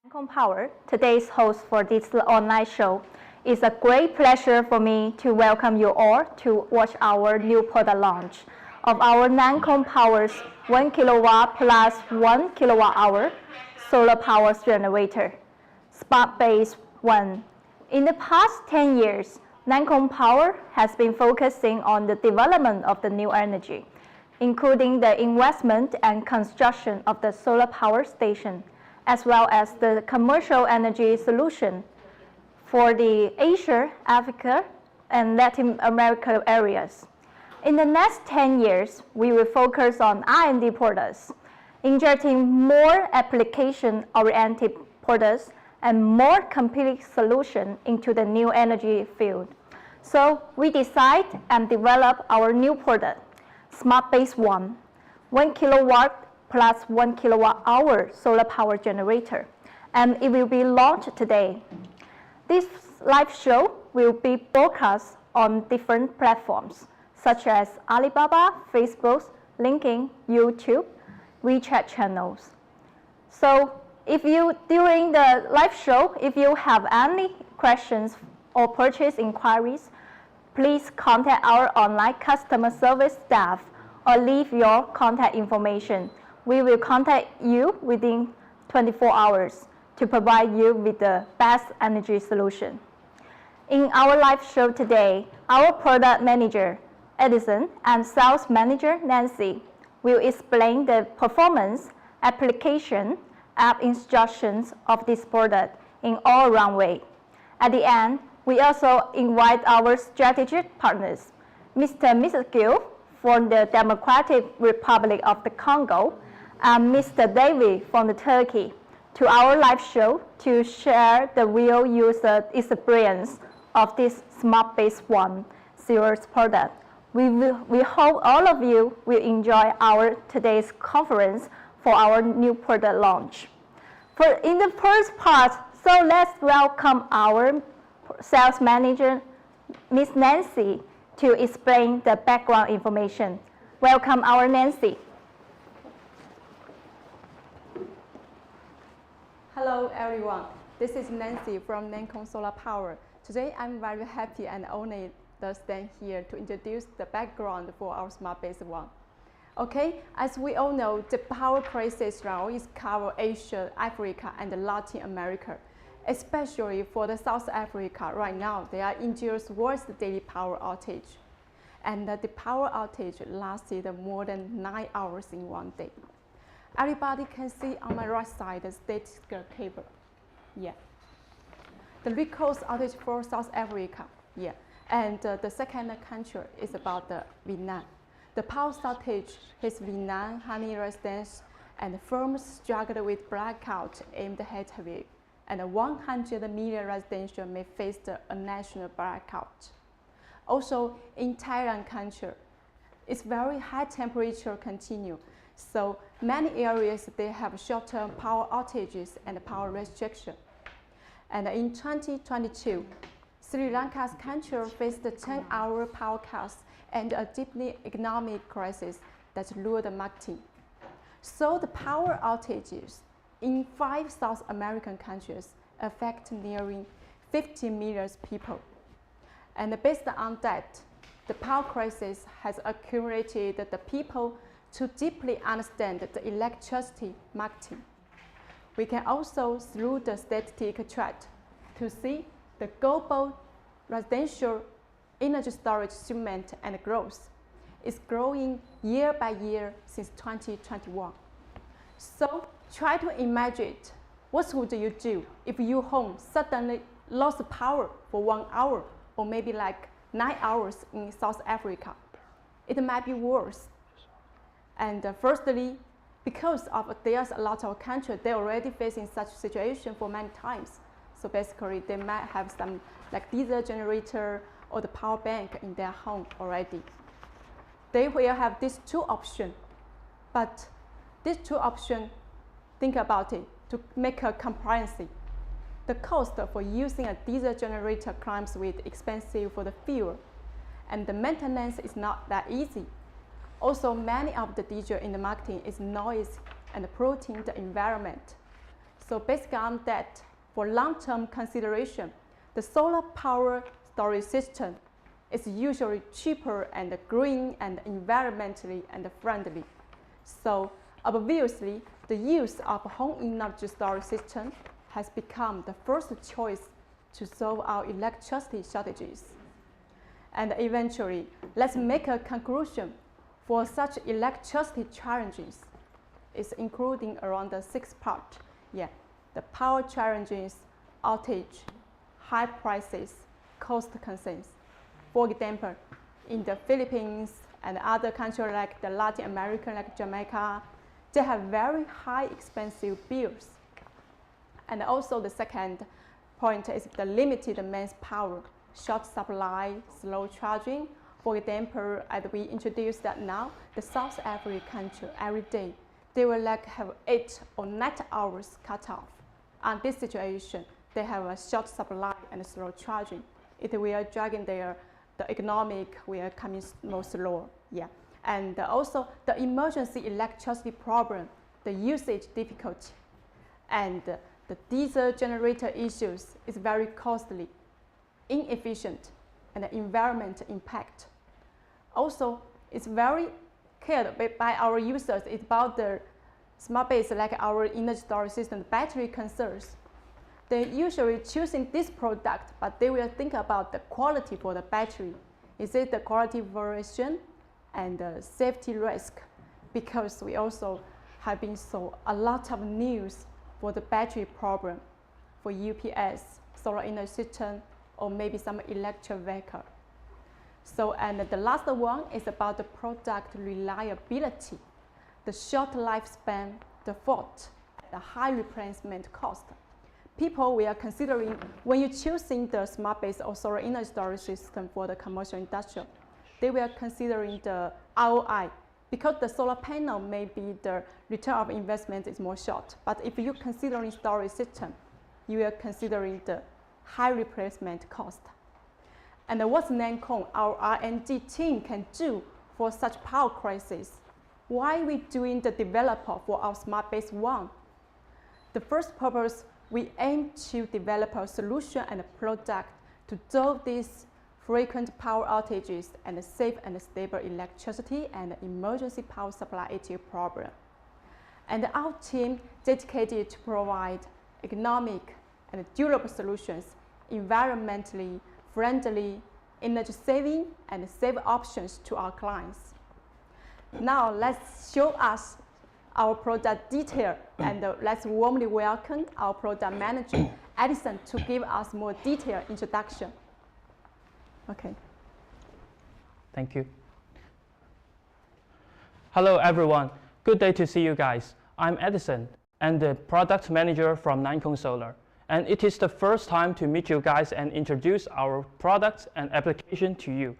Namkoo Power, today's host for this online show. It's a great pleasure for me to welcome you all to watch our new product launch of our Namkoo Power's 1 kilowatt plus 1 kilowatt hour solar power generator, Smart Base 1. In the past 10 years, Namkoo Power has been focusing on the development of the new energy, including the investment and construction of the solar power station, as well as the commercial energy solution for the Asia, Africa, and Latin America areas. In the next 10 years, we will focus on R&D products, injecting more application-oriented products and more complete solutions into the new energy field. So we decide and develop our new product, Smart Base 1, 1 kilowatt plus 1 kilowatt hour solar power generator, and it will be launched today. This live show will be broadcast on different platforms, such as Alibaba, Facebook, LinkedIn, YouTube, WeChat channels. So during the live show, if you have any questions or purchase inquiries, please contact our online customer service staff or leave your contact information. We will contact you within 24 hours to provide you with the best energy solution. In our live show today, our product manager, Edison, and sales manager, Nancy, will explain the performance, application, app instructions of this product in all-around way. At the end, we also invite our strategic partners, Mr. and Mrs. Gill from the Democratic Republic of the Congo, and Mr. David from Turkey, to our live show to share the real user experience of this Smart Base 1 series product. We hope all of you will enjoy our today's conference for our new product launch. In the first part, so let's welcome our sales manager, Ms. Nancy, to explain the background information. Welcome, our Nancy. Hello everyone, this is Nancy from Namkoo Solar Power. Today I'm very happy and honored to stand here to introduce the background for our Smart Base 1. Okay, as we all know, the power crisis now is cover Asia, Africa, and Latin America. Especially for the South Africa, right now they are endures worst daily power outage. And the power outage lasted more than 9 hours in one day. Everybody can see on my right side the statistical cable. Yeah. The root cause outage for South Africa. Yeah. And the second country is about the Vietnam. The power shortage hits Vietnam, honey residents, and firms struggled with blackout aimed at heavy. And 100 million residential may face a national blackout. Also, in Thailand country, it's very high temperature continue. So many areas, they have short-term power outages and power restriction. And in 2022, Sri Lanka's country faced a 10-hour power cuts and a deeply economic crisis that lured the market. So the power outages in 5 South American countries affect nearly 50 million people. And based on that, the power crisis has accumulated the people to deeply understand the electricity market. We can also, through the statistic chart, to see the global residential energy storage shipment and growth is growing year by year since 2021. So try to imagine what would you do if your home suddenly lost power for 1 hour or maybe like 9 hours in South Africa. It might be worse. And firstly, because there's a lot of countries, they're already facing such situation for many times. So basically, they might have some like diesel generator or the power bank in their home already. They will have these 2 options. But these 2 options, think about it, to make a comparison. The cost for using a diesel generator climbs with expensive for the fuel, and the maintenance is not that easy. Also, many of the diesel in the market is noisy and polluting the environment. So based on that, for long-term consideration, the solar power storage system is usually cheaper and green and environmentally and friendly. So obviously, the use of home energy storage system has become the first choice to solve our electricity shortages. And eventually, let's make a conclusion for such electricity challenges. It's including around the 6 parts. Yeah, the power challenges, outage, high prices, cost concerns. For example, in the Philippines and other countries like the Latin America, like Jamaica, they have very high expensive bills. And also the second point is the limited manpower, short supply, slow charging. For example, as we introduced that now, the South African country every day, they will have 8 or 9 hours cut off. On this situation, they have a short supply and slow charging. It will drag the economic will come more slower. Yeah. And also the emergency electricity problem, the usage difficulty, and the diesel generator issues is very costly, inefficient, and the environment impact. Also, it's very cared by our users. It's about the smart base, like our energy storage system, battery concerns. They usually choosing this product, but they will think about the quality for the battery. Is it the quality variation and the safety risk? Because we also have been saw a lot of news for the battery problem for UPS, solar energy system, or maybe some electric vehicle. So, and the last one is about the product reliability, the short lifespan, the fault, the high replacement cost. People we are considering when you're choosing the smart base or solar energy storage system for the commercial industrial, they were considering the ROI, because the solar panel maybe the return of investment is more short. But if you're considering storage system, you are considering the high replacement cost. And what Namkoo, our R&D team, can do for such power crisis? Why we doing the developer for our smart base one? The first purpose, we aim to develop a solution and a product to solve these frequent power outages and safe and stable electricity and emergency power supply issue problem. And our team dedicated to provide economic and durable solutions, environmentally friendly, energy saving, and safe options to our clients. Now let's show us our product detail, and let's warmly welcome our product manager, Edison, to give us more detailed introduction. Okay. Thank you. Hello, everyone. Good day to see you guys. I'm Edison, and the product manager from Namkoo Solar. And it is the first time to meet you guys and introduce our products and application to you.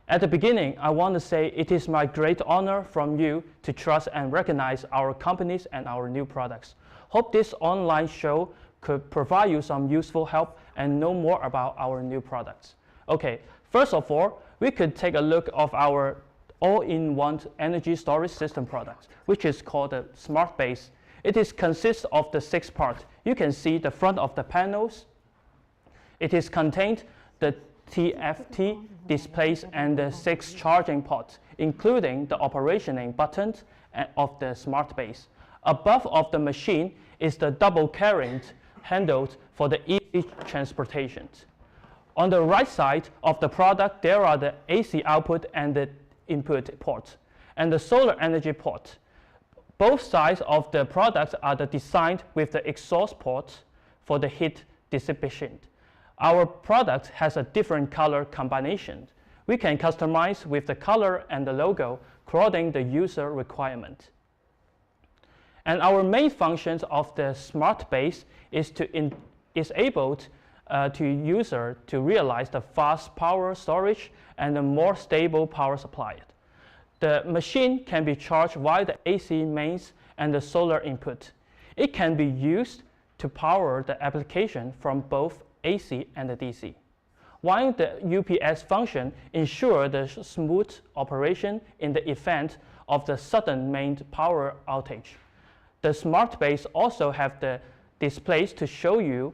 At the beginning, I want to say it is my great honor from you to trust and recognize our companies and our new products. Hope this online show could provide you some useful help and know more about our new products. Okay, first of all, we could take a look of our all-in-one energy storage system product, which is called the Smart Base. It consists of the 6 parts. You can see the front of the panels. It is contained the TFT displays and the 6 charging ports, including the operating buttons of the Smart Base. Above of the machine is the double current handles for the easy transportation. On the right side of the product, there are the AC output and the input ports, and the solar energy port. Both sides of the products are designed with the exhaust ports for the heat dissipation. Our product has a different color combination. We can customize with the color and the logo according to the user requirement. And our main functions of the Smart Base is able to user to realize the fast power storage and a more stable power supply. The machine can be charged via the AC mains and the solar input. It can be used to power the application from both AC and the DC. While the UPS function ensures the smooth operation in the event of the sudden main power outage. The Smart Base also have the displays to show you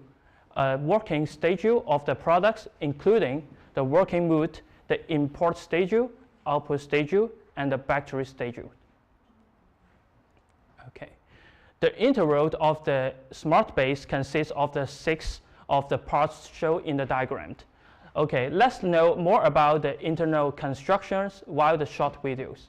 a working schedule of the products, including the working mood, the import schedule, output schedule, and the battery schedule. Okay. The interval of the smart base consists of the 6 of the parts shown in the diagram. Okay, let's know more about the internal constructions while the short videos.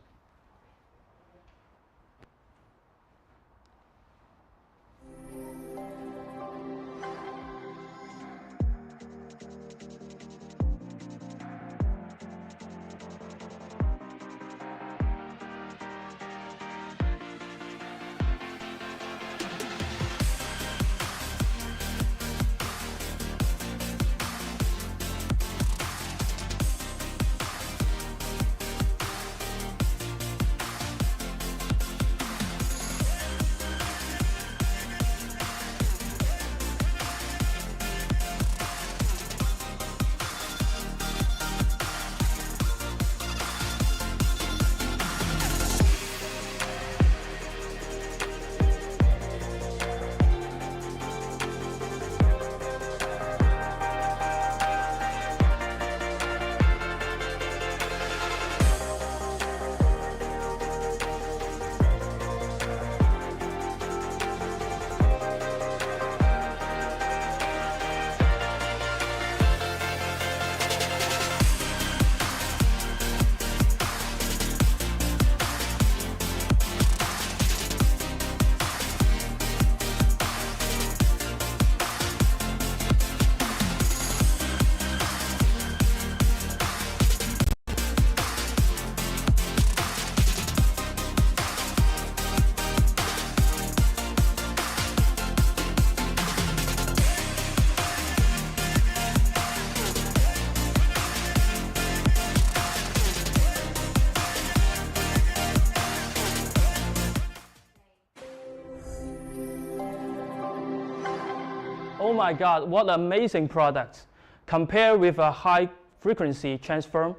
Oh my God, what amazing products. Compared with a high frequency transform,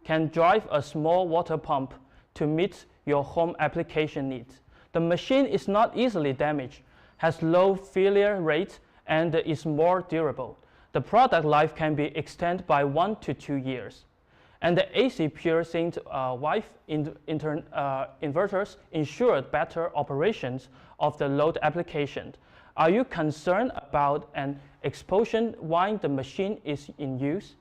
can drive a small water pump to meet your home application needs. The machine is not easily damaged, has low failure rate, and is more durable. The product life can be extended by 1 to 2 years. And the AC pure sync wife inverters ensure better operations of the load application. Are you concerned about an explosion while the machine is in use?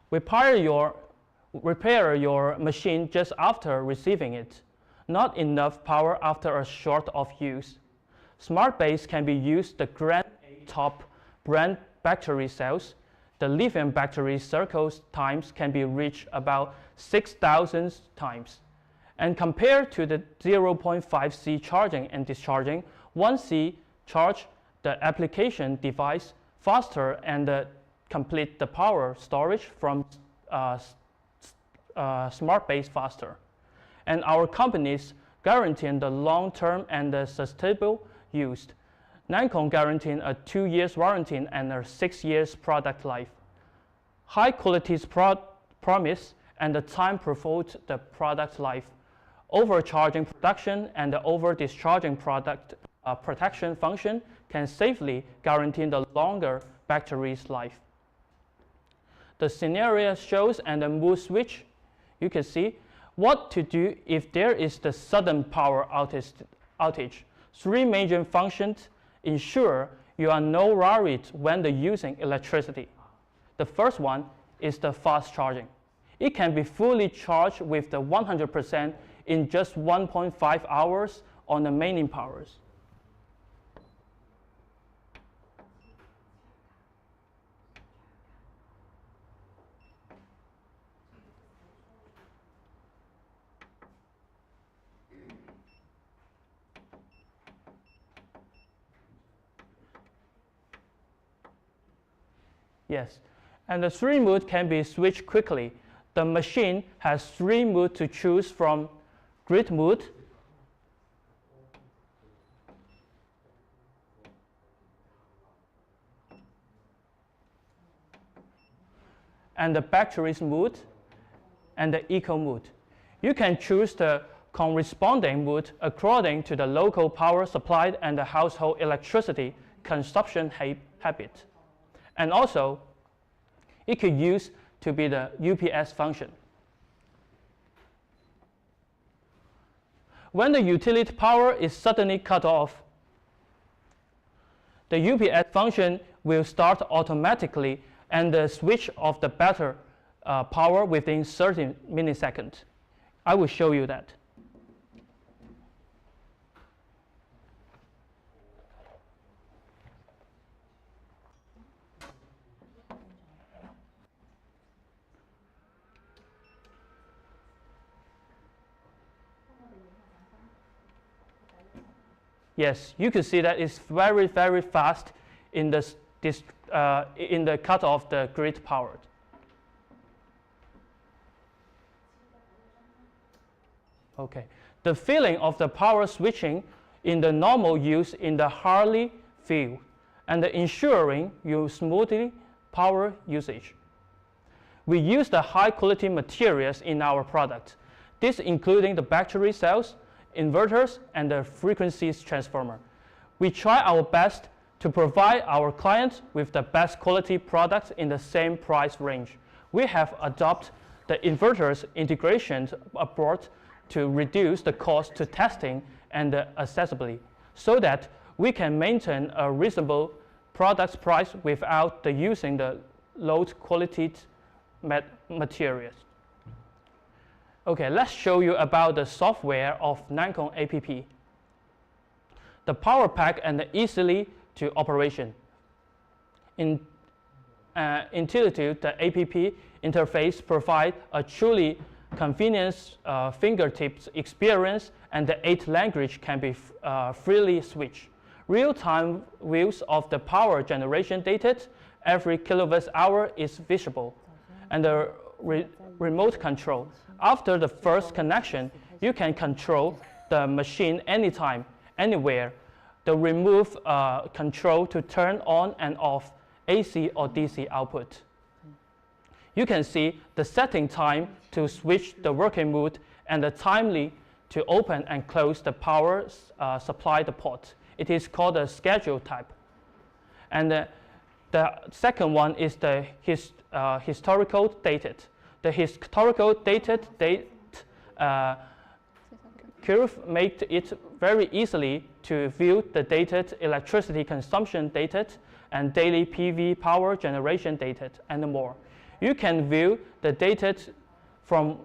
Repair your machine just after receiving it. Not enough power after a short of use. Smart base can be used the Grand A top brand battery cells. The lithium battery cycle times can be reached about 6,000 times. And compared to the 0.5C charging and discharging, 1C charge the application device faster and complete the power storage from smart base faster. And our companies guaranteeing the long-term and the sustainable use. Namkoo guaranteeing a 2 years warranty and a 6 years product life. High quality promise and the time provoked the product life. Overcharging production and the over-discharging product protection function can safely guarantee the longer battery's life. The scenario shows and the mood switch. You can see what to do if there is the sudden power outage. 3 major functions ensure you are not worried when using electricity. The first one is the fast charging. It can be fully charged with the 100% in just 1.5 hours on the main powers. Yes, and the 3 modes can be switched quickly. The machine has 3 modes to choose from: grid mode, and the batteries mode, and the eco mode. You can choose the corresponding mood according to the local power supply and the household electricity consumption habit. And also, it could use to be the UPS function. When the utility power is suddenly cut off, the UPS function will start automatically and the switch off the battery power within 30 milliseconds. I will show you that. Yes, you can see that it's very, very fast in the cut off the grid power. Okay, the feeling of the power switching in the normal use in the hardly feel, and the ensuring you smoothly power usage. We use the high quality materials in our product. This including the battery cells, inverters, and the frequencies transformer. We try our best to provide our clients with the best quality products in the same price range. We have adopted the inverters integration approach to reduce the cost to testing and accessibility, so that we can maintain a reasonable product price without using the low quality materials. Okay, let's show you about the software of Namkoo app. The power pack and the easily to operation. Intuitive, the app interface provide a truly convenient fingertips experience, and the 8 language can be freely switched. Real-time views of the power generation data, every kilowatt hour is visible, and the remote control. After the first connection, you can control the machine anytime, anywhere. The remove control to turn on and off AC or DC output. You can see the setting time to switch the working mode and the timely to open and close the power supply port. It is called the schedule type. And the second one is the historical dated. The historical dated curve makes it very easily to view the dated electricity consumption data and daily PV power generation data and more. You can view the data from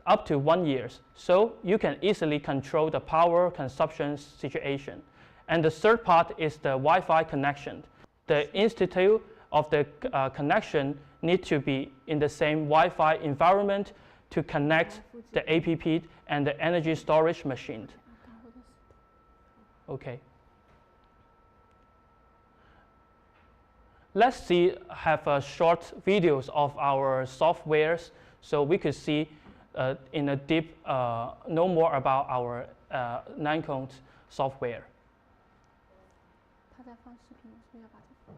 up to 1 year, so you can easily control the power consumption situation. And the third part is the Wi-Fi connection. The institute of the connection need to be in the same Wi-Fi environment to connect the app and the energy storage machine. Okay. Let's have a short videos of our softwares so we could see in a deep, know more about our Namkoo software. 他在放视频，所以要把这个。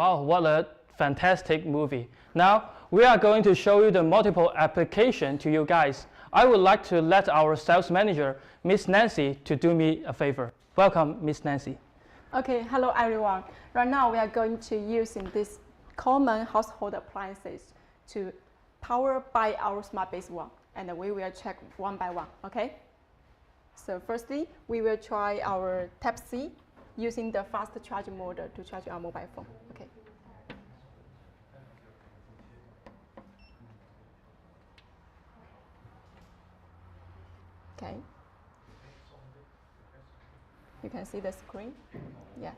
Wow, what a fantastic movie. Now, we are going to show you the multiple application to you guys. I would like to let our sales manager, Miss Nancy, to do me a favor. Welcome, Miss Nancy. Okay, hello everyone. Right now we are going to use this common household appliances to power by our smart base one, and we will check one by one, okay? So firstly, we will try our Type-C using the fast charge mode to charge our mobile phone, okay? Okay. You can see the screen, yeah.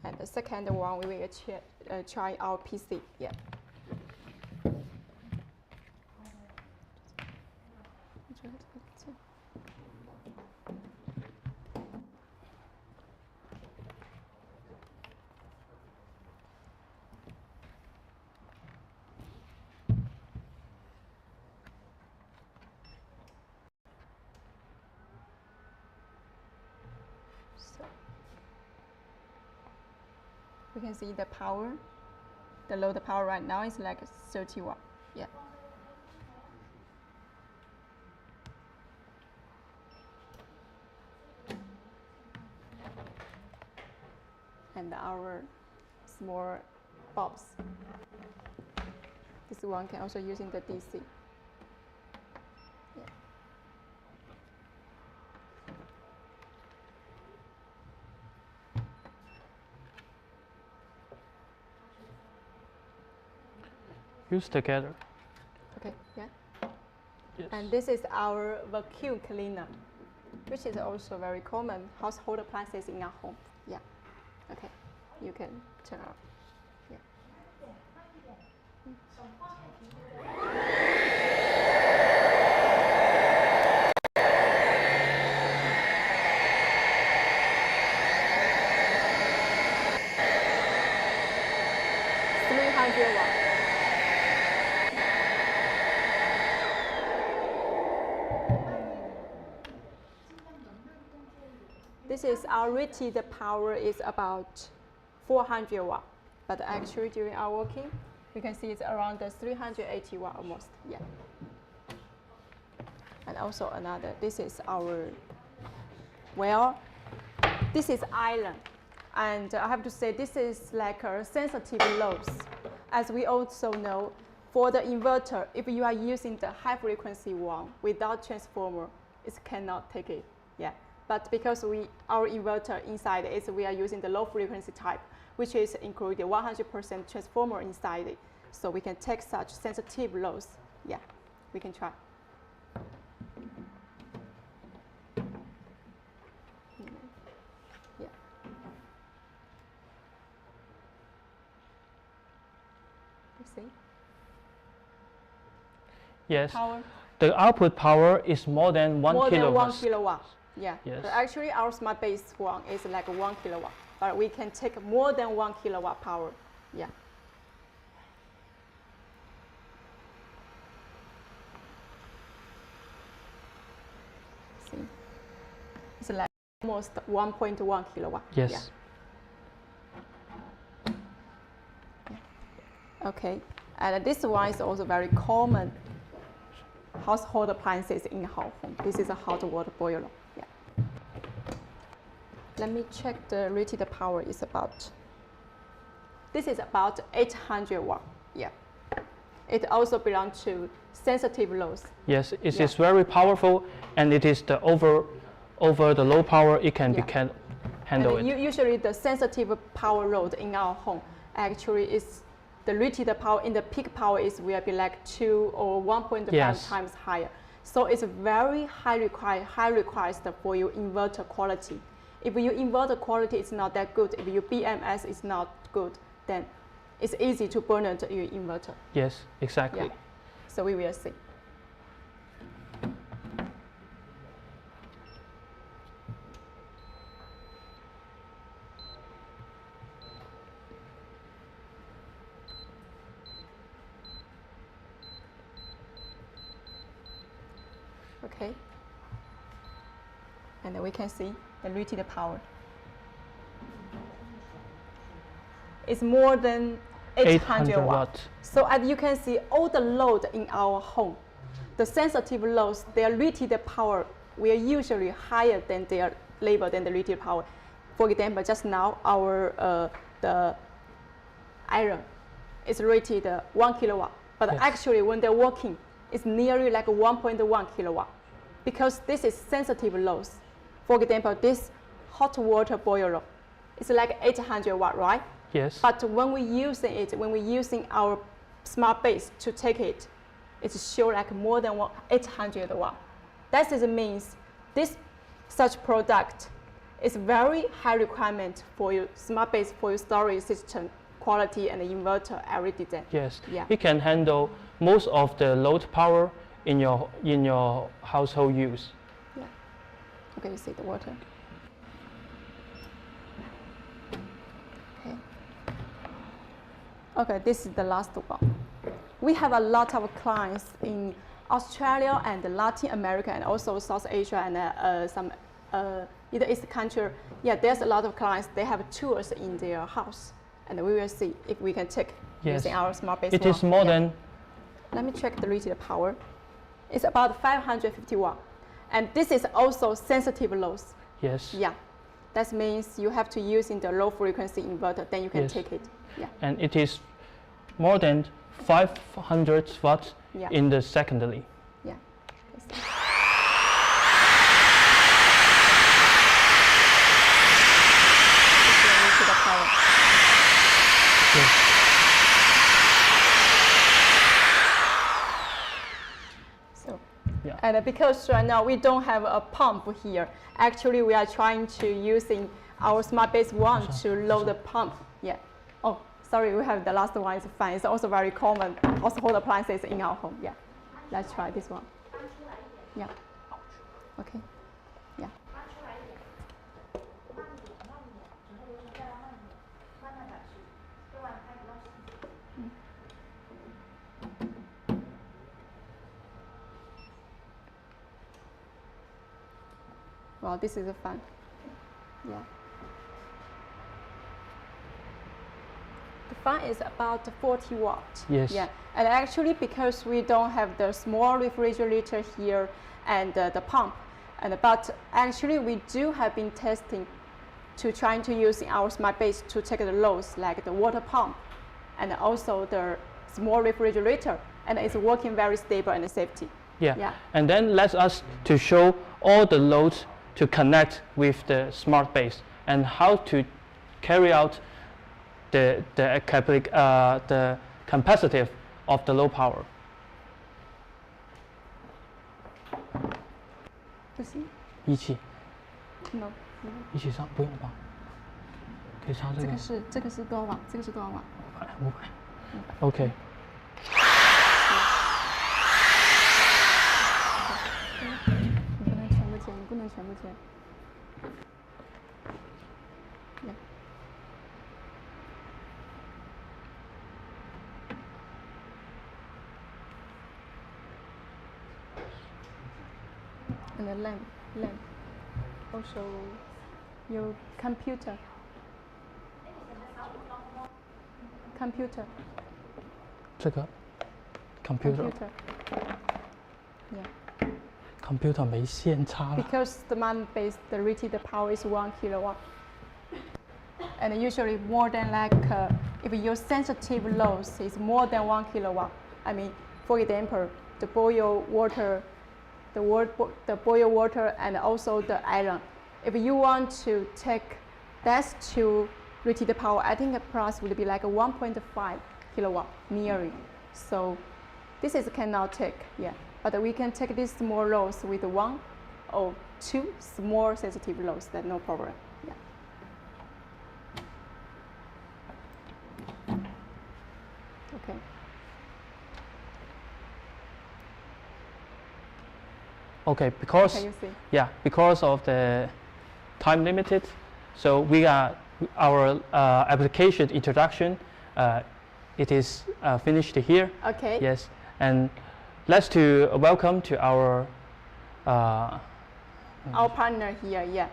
And the second one, we will try our PC, yeah. We can see the power, the load power right now is like 30 watt, yeah. And our small bulbs. This one can also use in the DC. Yeah. Use together. Okay, yeah. Yes. And this is our vacuum cleaner, which is also very common household appliances in our home. Yeah. Okay, you can turn on. Yeah. This is our rated power is about 400 watt, but actually during our working, you can see it's around the 380 watt almost, yeah. And also another, this is our, well, this is island. And I have to say this is like a sensitive loads. As we also know, for the inverter, if you are using the high frequency one without transformer, it cannot take it, yeah. But because our inverter inside is we are using the low frequency type, which is included 100% transformer inside it. So we can take such sensitive loads. Yeah, we can try. Yeah. You see? Yes. Power. The output power is more than 1 more kilowatt. More than 1 kilowatt. Yeah. Yes. But actually, our smart base one is like 1 kilowatt, but we can take more than 1 kilowatt power. Yeah. See, it's like almost 1.1 kilowatt. Yes. Yeah. Yeah. Okay, and this one is also very common household appliances in our home. This is a hot water boiler. Yeah. Let me check the rated power is about. This is about 800 watt. Yeah. It also belongs to sensitive loads. Yes, it is very powerful, and it is the over the low power. It can handle it. Usually, the sensitive power load in our home actually is the rated power in the peak power will be like 2 or 1.5 times higher. So it's very high requires for your inverter quality. If your inverter quality is not that good, if your BMS is not good, then it's easy to burn out your inverter. Yes, exactly. Yeah. So we will see. Okay. and we can see the rated power. It's more than 800 watts. So as you can see, all the load in our home, the sensitive loads, their rated power will usually higher than their label than the rated power. For example, just now our the iron is rated 1 kilowatt, but yes. actually when they're working, it's nearly like 1.1 kilowatt, because this is sensitive loads. For example, this hot water boiler, it's like 800 watt, right? Yes. But when we're using our smart base to take it, it show like more than 800 watt. That means this such product is very high requirement for your smart base, for your storage system quality and the inverter every design. Yes. Yeah. It can handle most of the load power in your household use. Yeah. Okay, you see the water. Okay, this is the last one. We have a lot of clients in Australia and Latin America and also South Asia and some Middle East country. Yeah, there's a lot of clients. They have tours in their house, and we will see if we can check using our smart base. It is more than. Let me check the rated power. It's about 550 watt, and this is also sensitive loads. Yes. Yeah, that means you have to use in the low frequency inverter. Then you can yes. take it. Yeah. And it is more than 500 watts yeah. in the secondary. Yeah. Yes. So, yeah. and because right now we don't have a pump here, actually we are trying to using our smart base one to load the pump. Yeah. Oh, sorry, we have the last one is fan. It's also very common household appliances in our home. Yeah. Let's try this one. Yeah. Okay. Yeah. Well, this is fun. Yeah. The fan is about 40 watts. Yes. Yeah. And actually, because we don't have the small refrigerator here and the pump, but actually we do have been testing to trying to use in our smart base to check the loads like the water pump and also the small refrigerator, and it's working very stable and safety. Yeah. Yeah. And then let us to show all the loads to connect with the smart base and how to carry out the capacitive of the low power. 不行一起 ，no，一起上不用吧？可以插这个。这个是多少瓦？这个是多少瓦500。OK。你不能全部接，你不能全部接。And the lamp. Also, your computer.这个 computer Yeah. computer 没线插了。 Because the man base, the rated power is 1 kilowatt. And usually more than like, if your sensitive loads is more than 1 kilowatt. I mean, for example, the boil water, the boil water and also the iron. If you want to take that to rated power, I think the price would be like 1.5 kilowatt nearly. So this is cannot take, yeah. But we can take these small loads with 1 or 2 small sensitive loads, that's no problem. Yeah. Okay. Okay, because Okay, you see. yeah, because of the time limited, so we are our application introduction. It is finished here. Okay. Yes, and let's to welcome to our our partner here, yeah.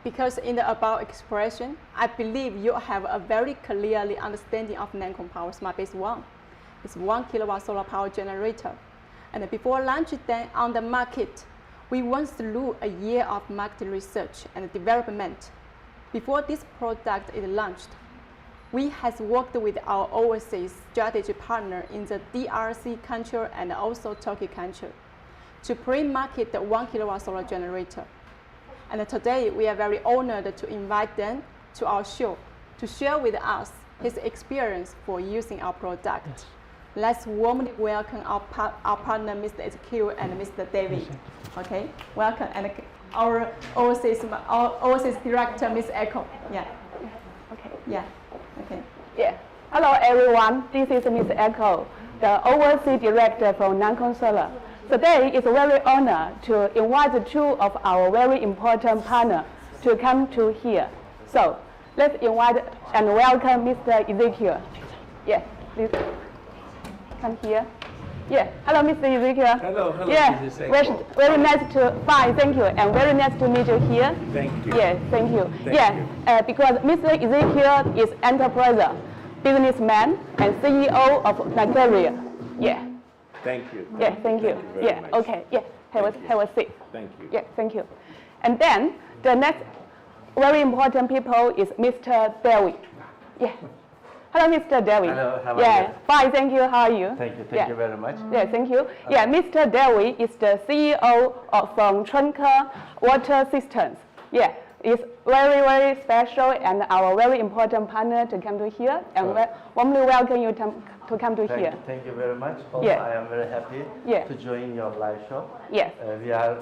Because in the above expression, I believe you have a very clearly understanding of Namkoo Power Smart Base 1. It's 1 kilowatt solar power generator. And before launching then on the market, we went through a year of market research and development. Before this product is launched, we have worked with our overseas strategy partner in the DRC country and also Turkey country to pre-market the 1 kilowatt solar generator. And today we are very honored to invite them to our show to share with us his experience for using our product. Yes. Let's warmly welcome our partner, Mr. HQ and Mr. David. Okay, welcome. And our overseas director, Ms. Echo. Yeah. Okay. Yeah. Okay. Yeah. Hello, everyone. This is Ms. Echo, the overseas director from Namkoo Solar. Today is a very honor to invite two of our very important partners to come to here. So let's invite and welcome Mr. Ezekiel. Yeah, please come here. Yeah. Hello, Mr. Ezekiel. Hello, Yeah. Mrs. Echo. Very nice to fine. Thank you, and very nice to meet you here. Thank you. Yes, thank you. Thank Yeah, because Mr. Ezekiel is enterprise, businessman, and CEO of Nigeria. Yeah. Thank you. Yeah, thank you. very Yeah, much. okay. Yeah, have a seat. Thank you. Yeah, thank you. And then the next very important people is Mr. Dewi. Yeah. Hello, Mr. Dewi. Hello, how are yeah, you? fine, thank you. How are you? Thank you. Yeah. Thank you very much. Yeah, thank you. Yeah, Mr. Dewi is the CEO from Trunka Water Systems. Yeah, it's very special and our very important partner to come to here, and Sure. warmly welcome you to come to here. Thank you very much. Also, Yeah. I am very happy Yeah. to join your live show. Yes. We are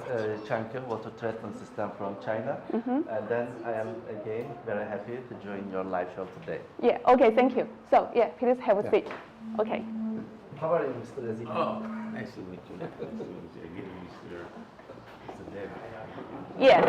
Changke Water Treatment System from China. And then I am again very happy to join your live show today. Yeah, okay, thank you. So, yeah, please have a seat. Okay. How are you, Mr. Ezekiel? Oh, nice to meet you. Nice to meet you again, Mr. David. Yes.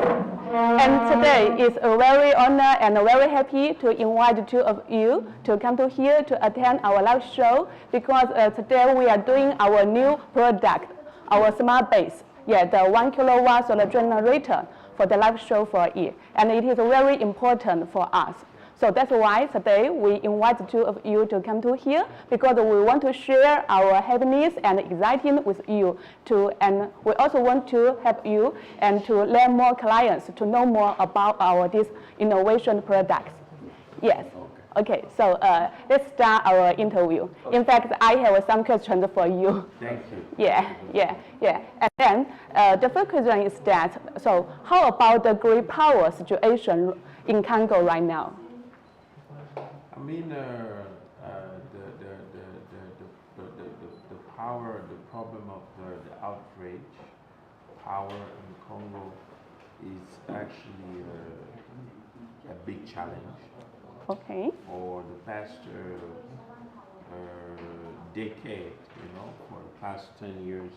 And today is a very honor and very happy to invite the two of you to come to here to attend our live show because today we are doing our new product, our smart base. Yeah, the 1 kilowatt solar generator for the live show for a year. And it is very important for us. So that's why today we invite the two of you to come to here because we want to share our happiness and excitement with you too. And we also want to help you and to learn more clients to know more about our this innovation products. Yes. Okay, so let's start our interview. In fact, I have some questions for you. Thank you. Yeah. And then the first question is that, so how about the grid power situation in Congo right now? I mean, the power, the problem of the outrage power in Congo is actually a big challenge. Okay. For the past decade, for the past 10 years,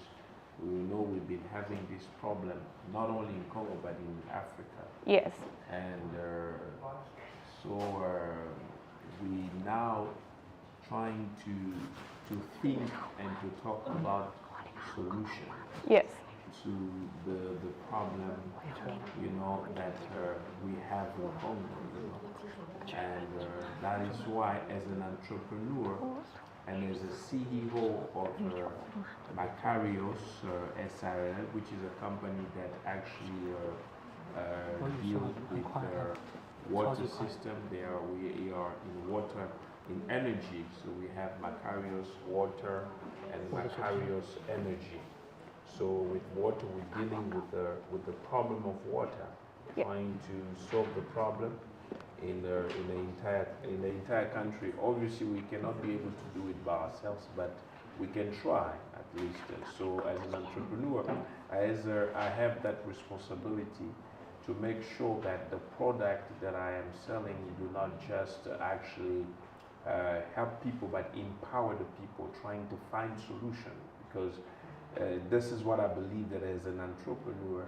we know we've been having this problem, not only in Congo, but in Africa. Yes. And so we now trying to think and to talk about solution Yes. to the problem, that we have in Congo, and that is why, as an entrepreneur and as a CEO of Macarios SRL, which is a company that actually deals with water system. We are in water, in energy. So we have Macarios Water and Macarios Energy. So with water, we're dealing with the problem of water, trying to solve the problem in the entire country. Obviously, we cannot be able to do it by ourselves, but we can try at least. So as an entrepreneur, I have that responsibility to make sure that the product that I am selling do not just actually help people, but empower the people trying to find solution. Because this is what I believe, that as an entrepreneur,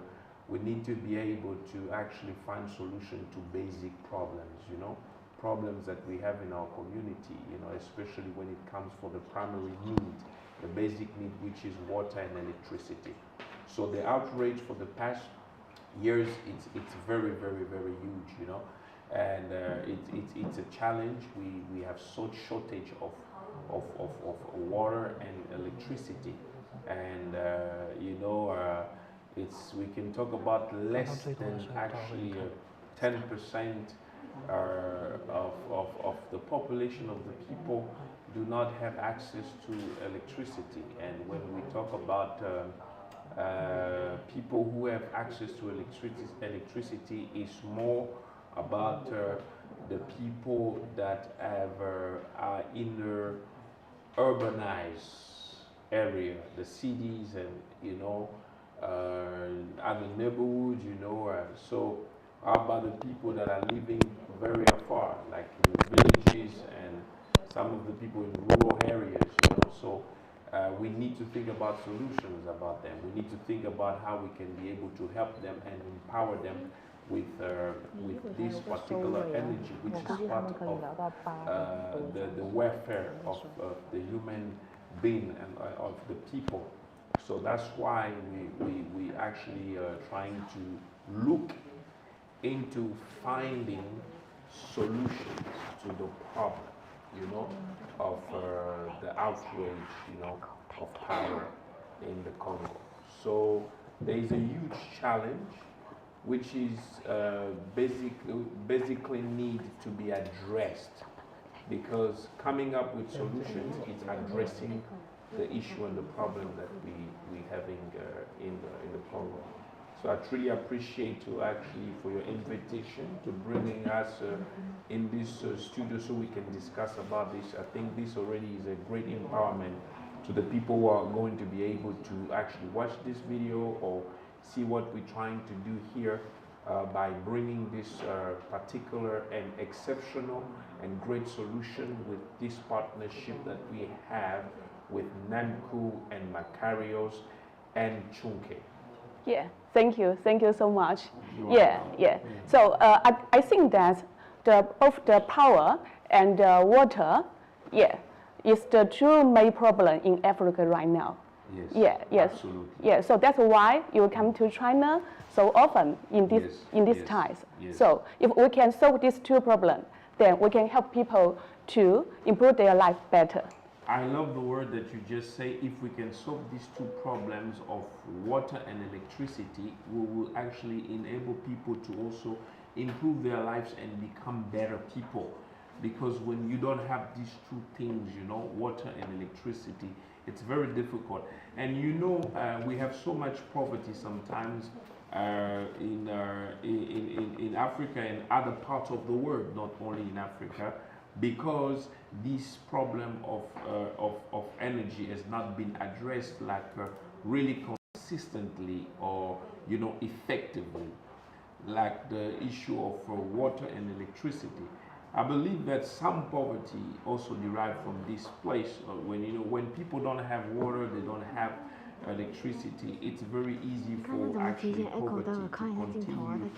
we need to be able to actually find solution to basic problems, problems that we have in our community, especially when it comes for the primary need, the basic need, which is water and electricity. So the outrage for the past Years, it's very, very, very huge, you know, and it's a challenge. We have such shortage of water and electricity, and we can talk about less than actually 10% of the population of the people do not have access to electricity. And when we talk about people who have access to electricity, is more about the people that are in the urbanized area, the cities, and other neighborhoods, so how about the people that are living very far, like in villages, and some of the people in rural areas, so we need to think about solutions about them. We need to think about how we can be able to help them and empower them with this particular energy, which is part of the welfare of the human being and of the people. So that's why we actually are trying to look into finding solutions to the problem, of the outrage, of power in the Congo. So there is a huge challenge, which is basically need to be addressed, because coming up with solutions is addressing the issue and the problem that we having in the Congo. So I truly appreciate for your invitation to bringing us in this studio so we can discuss about this. I think this already is a great empowerment to the people who are going to be able to actually watch this video or see what we're trying to do here by bringing this particular and exceptional and great solution with this partnership that we have with Namkoo and Macarios and Chunke. Yeah, thank you so much. Yeah. So I think that both the power and water, is the true main problem in Africa right now. Yes. Absolutely. Yeah. So that's why you come to China so often in these times. Yes. So if we can solve these two problems, then we can help people to improve their life better. I love the word that you just say. If we can solve these two problems of water and electricity, we will actually enable people to also improve their lives and become better people. Because when you don't have these two things, water and electricity, it's very difficult. And we have so much poverty sometimes in Africa and other parts of the world, not only in Africa, because this problem of energy has not been addressed really consistently or effectively, like the issue of water and electricity. I believe that some poverty also derived from this place. When people don't have water, they don't have electricity, it's very easy for actually poverty to continue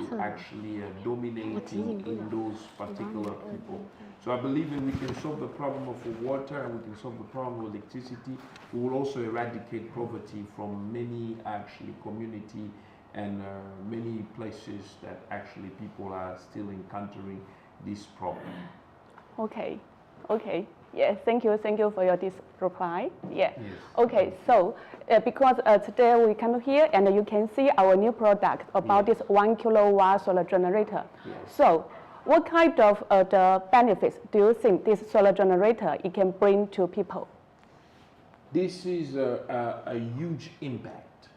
to actually dominating in those particular people. So I believe that we can solve the problem of water and we can solve the problem of electricity. We will also eradicate poverty from many actually community and many places that actually people are still encountering this problem. Okay. Yeah, thank you for this reply. Yeah. Yes. Okay, so because today we come here and you can see our new product about this 1 kilowatt solar generator. Yes. So what kind of the benefits do you think this solar generator it can bring to people? This is a huge impact.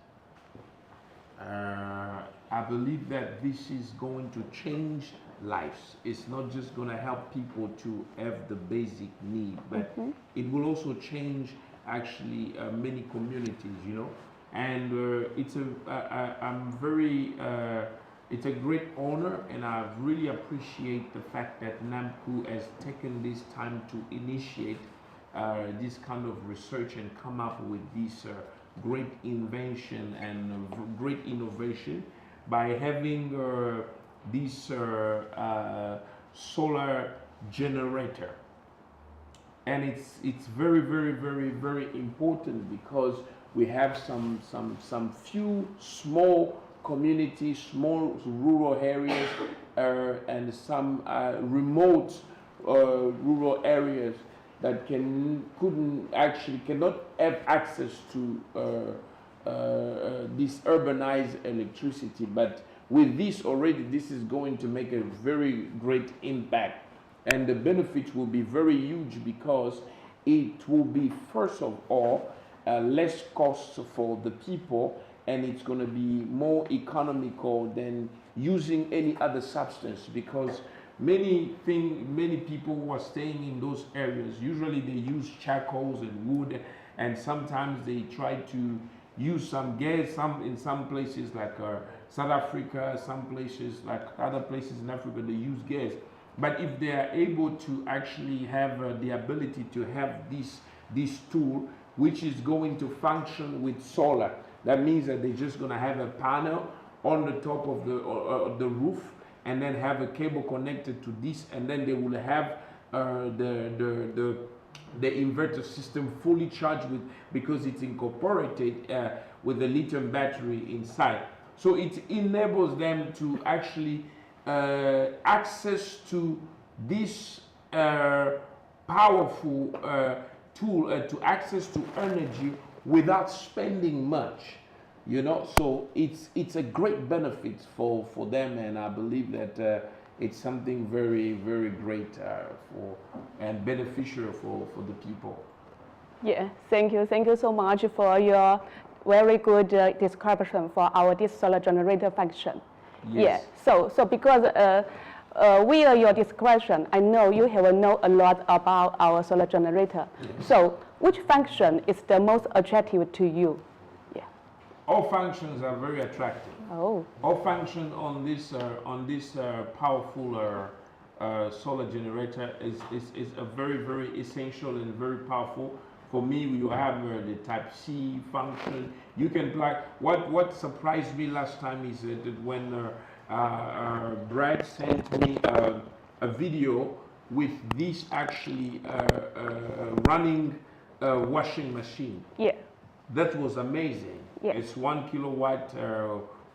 I believe that this is going to change lives. It's not just going to help people to have the basic need, but it will also change actually many communities, and it's a great honor, and I really appreciate the fact that Namkoo has taken this time to initiate this kind of research and come up with this great invention and great innovation by having this solar generator. And it's very, very, very, very important because we have some few small communities, small rural areas, and some remote rural areas that cannot have access to this urbanized electricity. But with this already, this is going to make a very great impact, and the benefits will be very huge because it will be, first of all, less cost for the people, and it's going to be more economical than using any other substance, because many people who are staying in those areas, usually they use charcoals and wood, and sometimes they try to use some gas, in some places like South Africa, some places like other places in Africa, they use gas. But if they are able to actually have the ability to have this tool, which is going to function with solar, that means that they're just going to have a panel on the top of the roof, and then have a cable connected to this, and then they will have the inverter system fully charged because it's incorporated with the lithium battery inside. So it enables them to actually access to this powerful tool, to access to energy without spending much, so it's a great benefit for them, and I believe that it's something very, very great and beneficial for the people. Yeah, thank you so much for your very good description for this solar generator function. Yes. Yeah, so because with your description, I know you have know a lot about our solar generator. Yes. So which function is the most attractive to you? Yeah. All functions are very attractive. Oh. All function on this powerful solar generator is a very, very essential and very powerful. For me, you have the Type C function. You can plug. What surprised me last time is that when Brad sent me a video with this actually running washing machine. Yeah. That was amazing. Yeah. It's 1 kilowatt,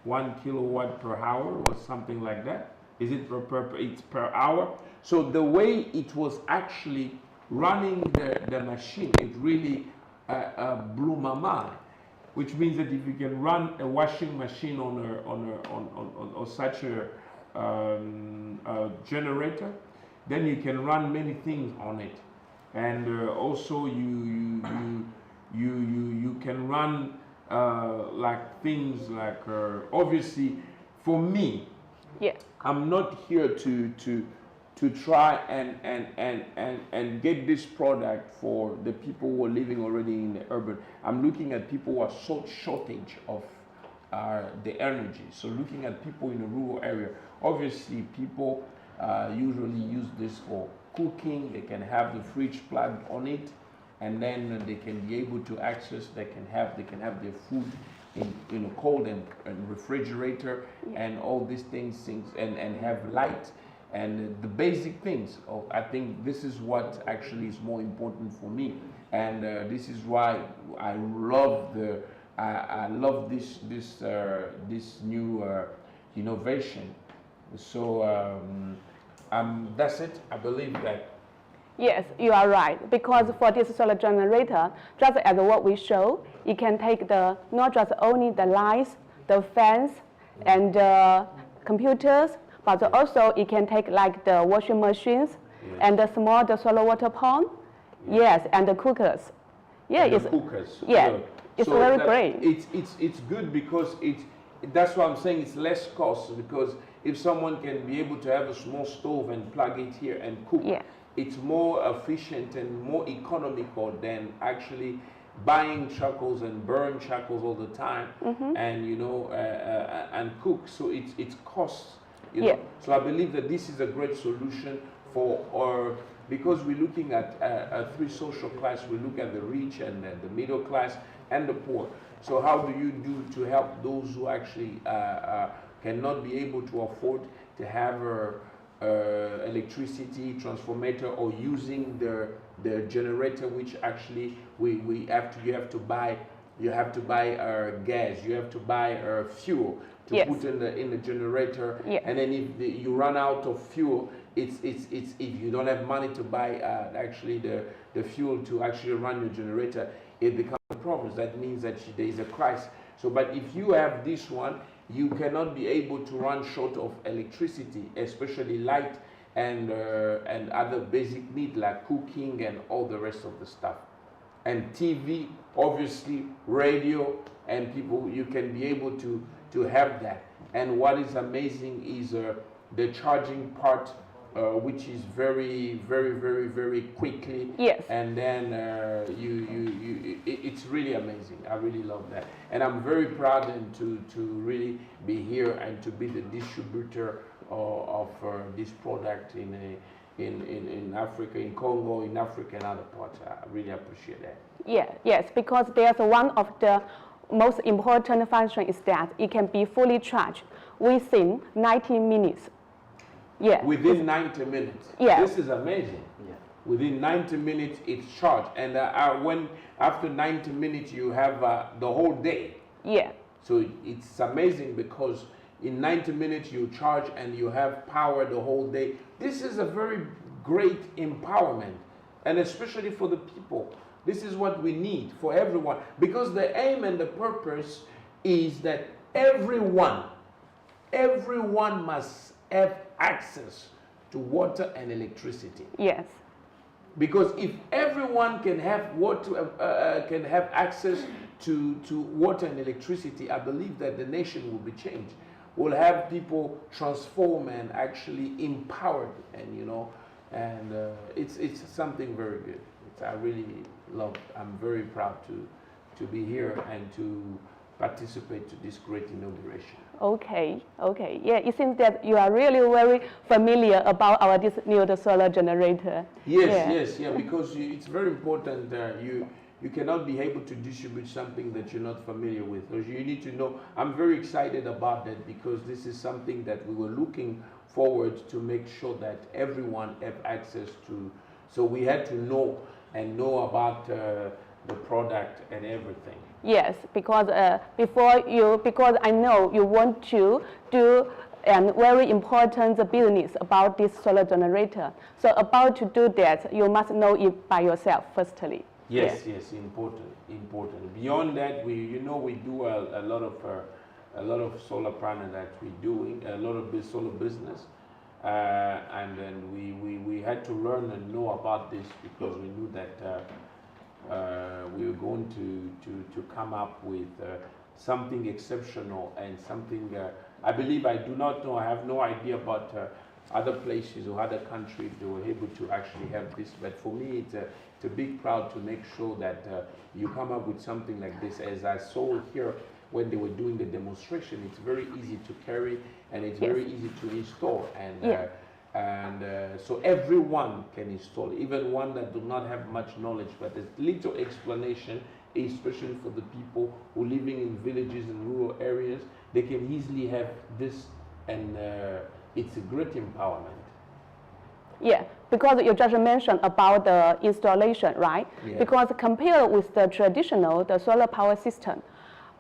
1 kilowatt per hour or something like that. Is it it's per hour? So the way it was actually running the machine, it really blew my mind. Which means that if you can run a washing machine on such a generator, then you can run many things on it, and also you can run like things like obviously for me. Yeah. I'm not here to try and get this product for the people who are living already in the urban. I'm looking at people who are so shortage of the energy. So looking at people in the rural area, obviously people usually use this for cooking. They can have the fridge plugged on it, and then they can be able to access. They can have their food in a cold and refrigerator, and all these things and have light and the basic things. I think this is what actually is more important for me, and this is why I love this new innovation. So that's it. I believe that. Yes, you are right. Because for this solar generator, just as what we show, it can take not just only the lights, the fans, and computers, but also it can take like the washing machines, yes, and the solar water pump, yes, yes, and the cookers. Yeah, and the cookers. Yeah, it's so very great. It's good because that's why I'm saying it's less cost, because if someone can be able to have a small stove and plug it here and cook, yeah, it's more efficient and more economical than actually buying charcoals and burn charcoals all the time, mm-hmm, and and cook. So it's costs. Yeah. So I believe that this is a great solution because we're looking at three social class. We look at the rich and the middle class and the poor. So how do you do to help those who actually cannot be able to afford to have electricity transformator, or using the generator, which actually you have to buy you have to buy gas, you have to buy fuel to Yes. put in the generator, Yes. and then if you run out of fuel, it's if you don't have money to buy actually the fuel to actually run your generator, it becomes a problem. That means that there is a crisis. So, but if you have this one, you cannot be able to run short of electricity, especially light and other basic needs like cooking and all the rest of the stuff. And TV, obviously, radio, and people, you can be able to have that. And what is amazing is the charging part, which is very, very, very, very quickly. Yes. And then it's really amazing. I really love that. And I'm very proud and to really be here and to be the distributor of this product in Africa, in Congo, in Africa and other parts. I really appreciate that. Yeah, yes, because there's one of the most important function is that it can be fully charged within 90 minutes. Yeah. Within 90 minutes. Yeah. This is amazing. Yeah. Within 90 minutes, it's charged. And when after 90 minutes, you have the whole day. Yeah. So it's amazing because in 90 minutes, you charge and you have power the whole day. This is a very great empowerment. And especially for the people. This is what we need for everyone. Because the aim and the purpose is that everyone must have access to water and electricity. Yes. Because if everyone can have water, can have access to water and electricity, I believe that the nation will be changed. We'll have people transform and actually empowered, and it's something very good. I really love. I'm very proud to be here and to participate to this great inauguration. Okay. Yeah, it seems that you are really very familiar about this new solar generator. Yes, because it's very important. You cannot be able to distribute something that you're not familiar with. Because you need to know. I'm very excited about that because this is something that we were looking forward to make sure that everyone have access to. So we had to know about the product and everything. Yes, because because I know you want to do a very important business about this solar generator. So about to do that, you must know it by yourself firstly. Yes, important. Beyond that, we do a lot of solar panel that we're doing, a lot of solar business. And then we had to learn and know about this because we knew that we were going to come up with something exceptional and something I believe I do not know. I have no idea about other places or other countries they were able to actually have this. But for me, it's a big proud to make sure that you come up with something like this. As I saw here when they were doing the demonstration, it's very easy to carry and it's very easy to install. And so everyone can install, even one that do not have much knowledge, but there's little explanation, especially for the people who living in villages and rural areas. They can easily have this, and it's a great empowerment. Yeah, because you just mentioned about the installation, right? Yeah. Because compared with the traditional, the solar power system,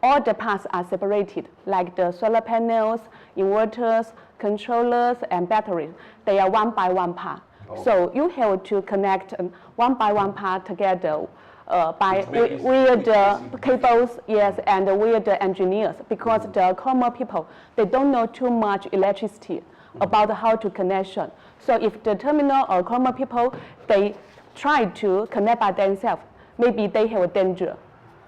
all the parts are separated, like the solar panels, inverters, controllers, and batteries. They are one by one part. Oh. So you have to connect one by one part together with it the cables, yes, and with the engineers, because the common people, they don't know too much electricity about how to connection. So if the terminal or common people, they try to connect by themselves, maybe they have a danger.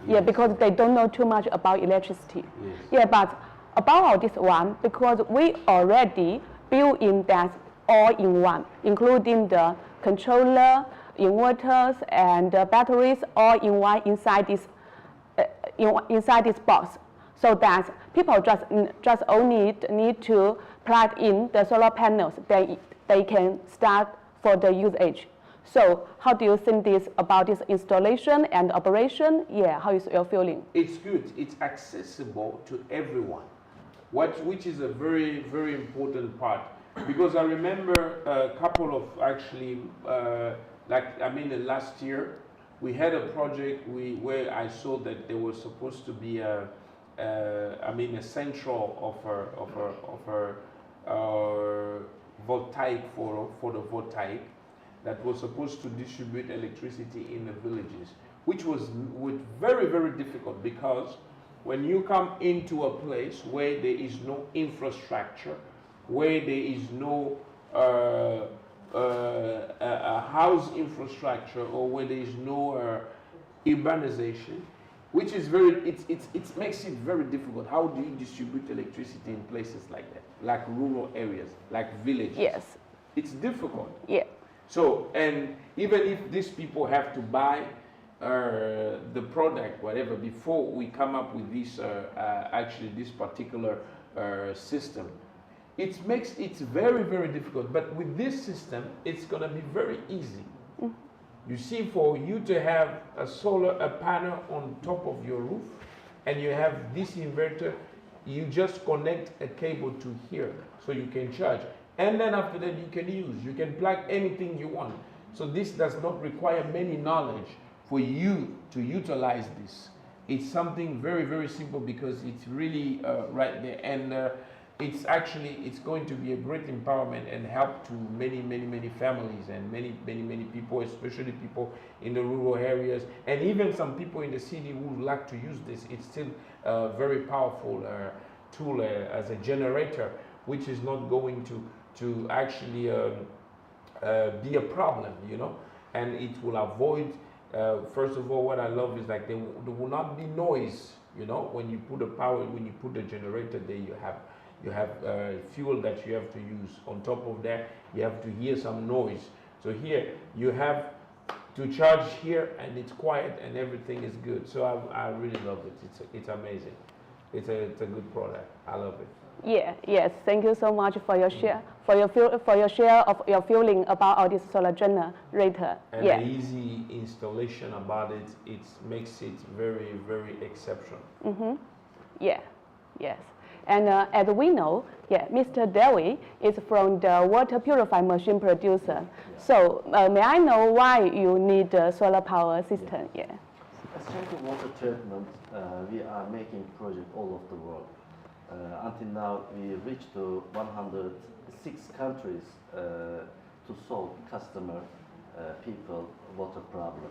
Yeah, because they don't know too much about electricity. Yes. Yeah, but about this one, because we already built in that all in one, including the controller, inverters, and batteries, all in one inside this box, so that people just only need to plug in the solar panels. They can start for the usage. So how do you think about this installation and operation? Yeah, how is your feeling? It's good. It's accessible to everyone, which is a very, very important part. Because I remember a couple of actually, last year, we had a project where I saw that there was supposed to be a central of her voltaic for the voltaic that was supposed to distribute electricity in the villages, which was very, very difficult, because when you come into a place where there is no infrastructure, where there is no a house infrastructure, or where there is no urbanization, which is it makes it very difficult. How do you distribute electricity in places like that, like rural areas, like villages? Yes. It's difficult. Yeah. So, and even if these people have to buy the product, whatever, before we come up with this, actually this particular system, it makes it very, very difficult. But with this system, it's going to be very easy. You see, for you to have a panel on top of your roof, and you have this inverter, you just connect a cable to here, so you can charge. And then after that, you can plug anything you want. So this does not require many knowledge for you to utilize this. It's something very, very simple, because it's really right there. And it's going to be a great empowerment and help to many, many, many families and many, many, many people, especially people in the rural areas, and even some people in the city who would like to use this. It's still a very powerful tool as a generator, which is not going to actually be a problem, you know, and it will avoid. First of all, what I love is like there will not be noise, you know, when you put the generator there, you have fuel that you have to use. On top of that, you have to hear some noise. So here you have to charge here, and it's quiet, and everything is good. So I really love it. It's amazing. It's a good product. I love it. Yeah, yes. Thank you so much for your share, for your share of your feeling about our this solar generator. And yeah. the easy installation about it, it makes it very, very exceptional. Mm-hmm. Yeah, yes. And as we know, yeah, Mr. Dewi is from the water purify machine producer. So may I know why you need a solar power system? Yeah. Acept water treatment, we are making projects all over the world. Until now, we reached to 106 countries to solve customer people water problem.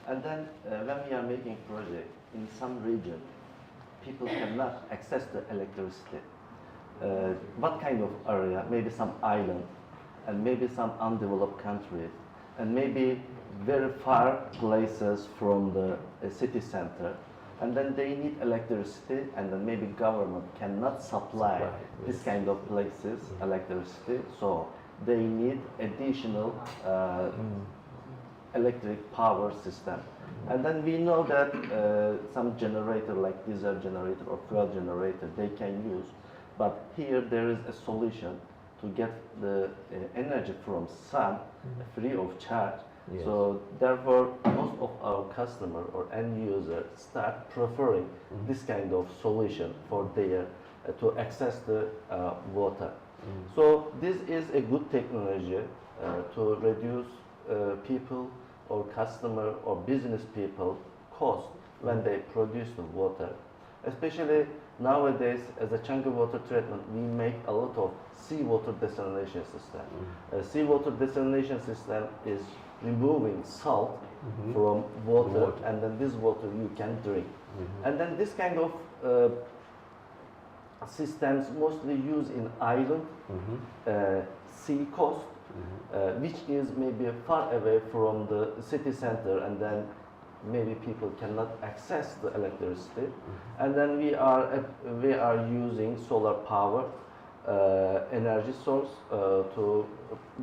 And then when we are making project in some region, people cannot access the electricity. What kind of area? Maybe some island, and maybe some undeveloped countries, and maybe very far places from the city center. And then they need electricity, and then maybe government cannot supply this kind of places electricity, so they need additional electric power system. And then we know that some generator like diesel generator or fuel generator they can use, but here there is a solution to get the energy from sun free of charge. Yes. So therefore, most of our customer or end users start preferring this kind of solution for their to access the water. So this is a good technology to reduce people or customer or business people cost when they produce the water. Especially nowadays, as a chunky water treatment, we make a lot of seawater desalination system. Seawater desalination system is removing salt from water, and then this water you can drink. And then this kind of systems mostly used in island, sea coast, which is maybe far away from the city center, and then maybe people cannot access the electricity. And then we are using solar power energy source to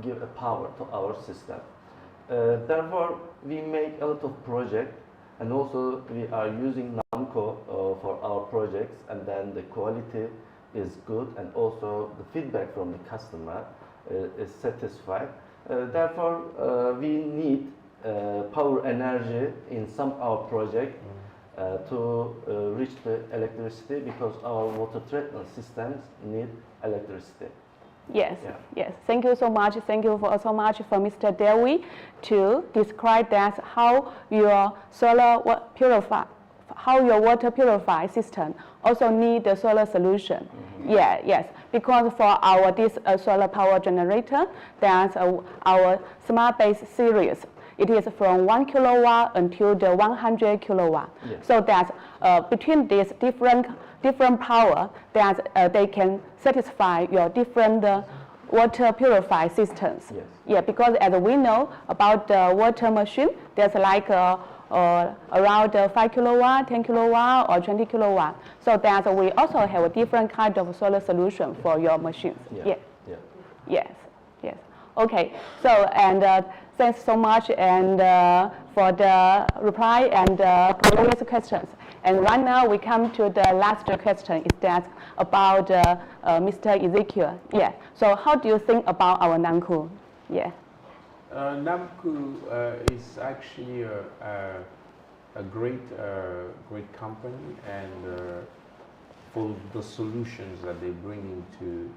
give a power to our system. Therefore, we make a lot of projects, and also we are using Namkoo for our projects, and then the quality is good, and also the feedback from the customer is satisfied. Therefore, we need power energy in some of our projects to reach the electricity, because our water treatment systems need electricity. Yes, Yeah. yes. Thank you so much. Thank you so much for Mr. Dewi to describe that how your water purify system also need the solar solution. Yeah, yes. Because for this solar power generator, that's our smart base series. It is from 1 kilowatt until the 100 kilowatt. Yes. So that between these different power, that they can satisfy your different water purify systems. Yes. Yeah, because as we know about the water machine, there's like around 5 kilowatt, 10 kilowatt, or 20 kilowatt. So that we also have a different kind of solar solution for your machines. Yeah. Yeah. Yeah. Yes, yes. Okay, so and thanks so much and for the reply and previous questions. And right now we come to the last question, is that about Mr. Ezekiel. Yeah, so how do you think about our Namkoo? Yeah. Namkoo is actually a great company, and for the solutions that they bring into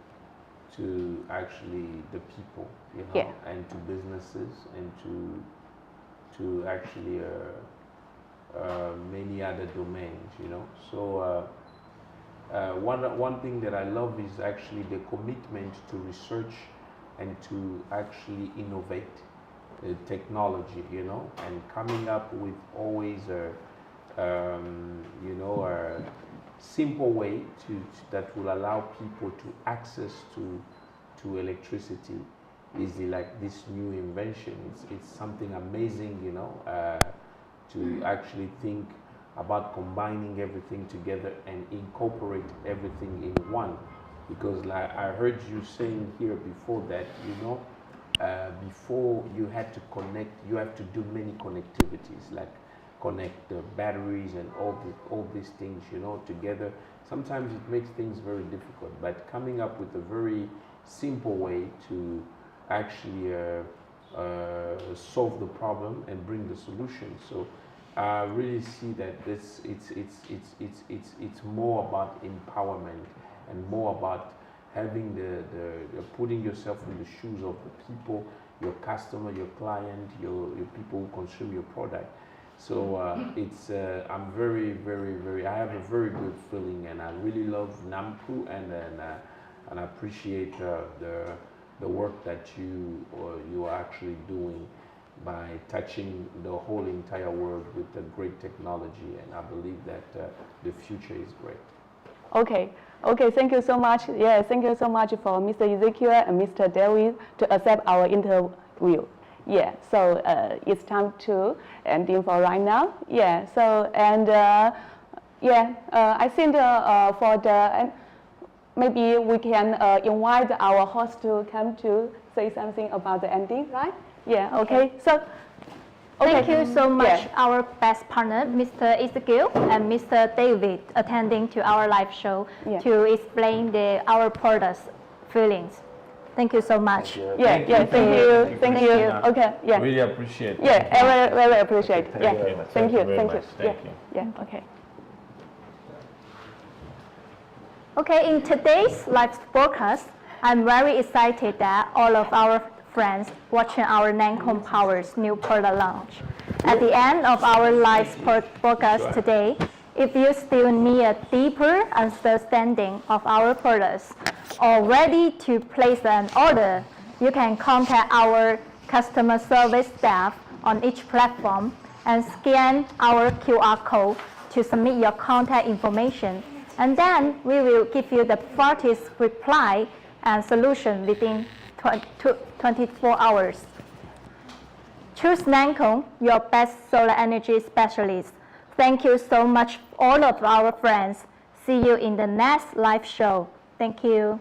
actually the people, you know, Yeah. and to businesses, and to actually many other domains, you know. So one thing that I love is actually the commitment to research and to actually innovate technology, you know, and coming up with always a simple way that will allow people to access to electricity is like this new invention. It's something amazing, you know, to actually think about combining everything together and incorporate everything in one. Because like I heard you saying here before that, you know, before you had to connect, you have to do many connectivities, like connect the batteries and all these things, you know, together. Sometimes it makes things very difficult, but coming up with a very simple way to actually solve the problem and bring the solution. So I really see that it's more about empowerment and more about having the putting yourself in the shoes of the people, your customer, your client, your people who consume your product. So I'm very I have a very good feeling, and I really love Namkoo, and I appreciate the work that you are actually doing by touching the whole entire world with the great technology, and I believe that the future is great. Okay, thank you so much. Yeah, thank you so much for Mr. Ezekiel and Mr. Dewi to accept our interview. Yeah, so it's time to ending for right now. Yeah, so and I think for the maybe we can invite our host to come to say something about the ending, right? Yeah, okay. So Thank you so much, Yeah. our best partner, Mr. Ezekiel and Mr. David, attending to our live show Yeah. to explain our products' feelings. Thank you so much. Thank you. Okay, yeah. Really appreciate it. Yeah, very appreciate. Thank Yeah, you very much. thank you. very much. Thank you. Yeah, okay. Okay, in today's live broadcast, I'm very excited that all of our friends watching our Namkoo Power's new product launch. At the end of our live broadcast today, if you still need a deeper understanding of our products or ready to place an order, you can contact our customer service staff on each platform and scan our QR code to submit your contact information. And then we will give you the fastest reply and solution within 24 hours. Choose Namkoo, your best solar energy specialist. Thank you so much, all of our friends. See you in the next live show. Thank you.